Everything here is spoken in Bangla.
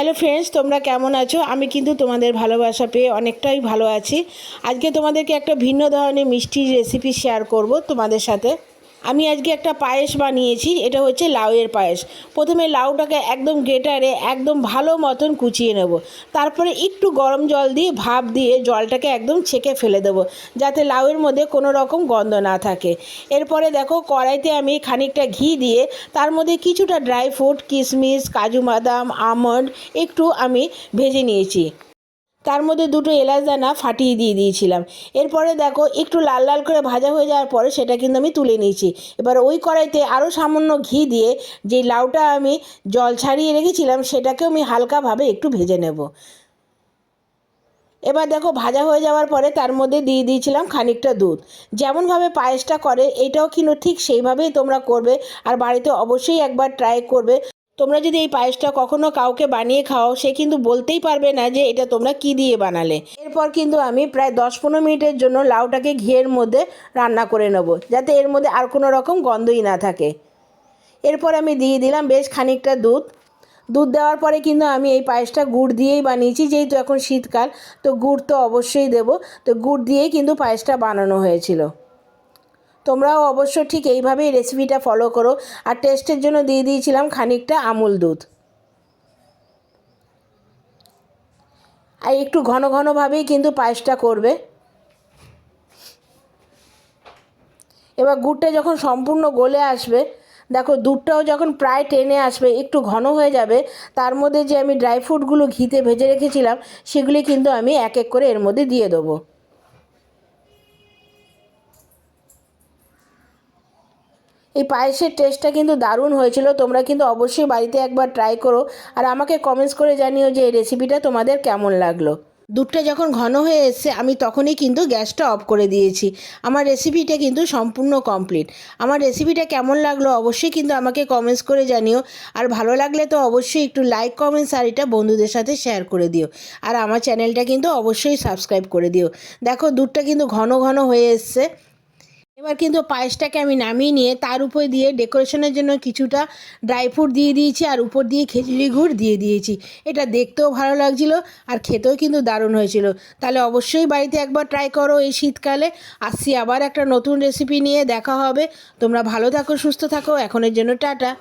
হ্যালো ফ্রেন্ডস, তোমরা কেমন আছো? আমি কিন্তু তোমাদের ভালোবাসা পেয়ে অনেকটাই ভালো আছি। আজকে তোমাদেরকে একটা ভিন্ন ধরনের মিষ্টির রেসিপি শেয়ার করব তোমাদের সাথে। আমি আজকে একটা পায়েস বানিয়েছি। এটা হচ্ছে লাউয়ের পায়েস। প্রথমে লাউটাকে একদম গ্রেটারে একদম ভালো মতন কুচিয়ে নেব। তারপরে একটু গরম জল দিয়ে ভাপ দিয়ে জলটাকে একদম ছেঁকে ফেলে দেবো, যাতে লাউয়ের মধ্যে কোনো রকম গন্ধ না থাকে। এরপরে দেখো, কড়াইতে আমি খানিকটা ঘি দিয়ে তার মধ্যে কিছুটা ড্রাই ফ্রুট, কিশমিশ, কাজু বাদাম, আমন্ড একটু আমি ভেজে নিয়েছি। তার মধ্যে দুটো এলাচ দানা ফাটিয়ে দিয়ে দিয়েছিলাম। এরপরে দেখো, একটু লাল লাল করে ভাজা হয়ে যাওয়ার পরে সেটা কিন্তু আমি তুলে নিয়েছি। এবার ওই কড়াইতে আরও সামান্য ঘি দিয়ে যে লাউটা আমি জল ছাড়িয়ে রেখেছিলাম সেটাকেও আমি হালকাভাবে একটু ভেজে নেব। এবার দেখো, ভাজা হয়ে যাওয়ার পরে তার মধ্যে দিয়ে দিয়েছিলাম খানিকটা দুধ। যেমনভাবে পায়েসটা করে এটাও কিন্তু ঠিক সেইভাবেই তোমরা করবে, আর বাড়িতে অবশ্যই একবার ট্রাই করবে। তোমরা যদি এই পায়েসটা কখনো কাউকে বানিয়ে খাও, সে কিন্তু বলতেই পারবে না যে এটা তোমরা কি দিয়ে বানালে। এরপর কিন্তু আমি প্রায় 10-15 মিনিটের জন্য লাউটাকে ঘিয়ের মধ্যে রান্না করে নেব, যাতে এর মধ্যে আর কোনো রকম গন্ধই না থাকে। এরপর আমি দিয়ে দিলাম বেশ খানিকটা দুধ। দুধ দেওয়ার পরে কিন্তু আমি এই পায়েসটা গুড় দিয়েই বানিয়েছি, যেহেতু এখন শীতকাল, তো গুড় তো অবশ্যই দেব। তো গুড় দিয়েই কিন্তু পায়েসটা বানানো হয়েছিল। তোমরাও অবশ্য ঠিক এইভাবেই রেসিপিটা ফলো করো। আর টেস্টের জন্য দিয়ে দিয়েছিলাম খানিকটা আমুল দুধ। আর একটু ঘন ঘনভাবেই কিন্তু পায়েসটা করবে। এবার গুড়টা যখন সম্পূর্ণ গলে আসবে, দেখো দুধটাও যখন প্রায় টেনে আসবে, একটু ঘন হয়ে যাবে, তার মধ্যে যে আমি ড্রাই ফ্রুটগুলো ঘিতে ভেজে রেখেছিলাম সেগুলি কিন্তু আমি এক এক করে এর মধ্যে দিয়ে দেবো। এই পায়েসের টেস্টটা কিন্তু দারুণ হয়েছিল। তোমরা কিন্তু অবশ্যই বাড়িতে একবার ট্রাই করো, আর আমাকে কমেন্টস করে জানিও যে এই রেসিপিটা তোমাদের কেমন লাগলো। দুধটা যখন ঘন হয়ে এসছে আমি তখনই কিন্তু গ্যাসটা অফ করে দিয়েছি। আমার রেসিপিটা কিন্তু সম্পূর্ণ কমপ্লিট। আমার রেসিপিটা কেমন লাগলো অবশ্যই কিন্তু আমাকে কমেন্টস করে জানিও। আর ভালো লাগলে তো অবশ্যই একটু লাইক, কমেন্টস আর এটা বন্ধুদের সাথে শেয়ার করে দিও। আর আমার চ্যানেলটা কিন্তু অবশ্যই সাবস্ক্রাইব করে দিও। দেখো, দুধটা কিন্তু ঘন ঘন হয়ে এসছে। এবার কিন্তু পায়েসটাকে আমি নামিয়ে নিয়ে তার উপর দিয়ে ডেকোরেশনের জন্য কিছুটা ড্রাই ফ্রুট দিয়ে দিয়েছি, আর উপর দিয়ে খেজুরি গুড় দিয়ে দিয়েছি। এটা দেখতেও ভালো লাগছিলো আর খেতেও কিন্তু দারুণ হয়েছিল। তাহলে অবশ্যই বাড়িতে একবার ট্রাই করো এই শীতকালে। আসছি আবার একটা নতুন রেসিপি নিয়ে, দেখা হবে। তোমরা ভালো থাকো, সুস্থ থাকো। এখনের জন্য টাটা।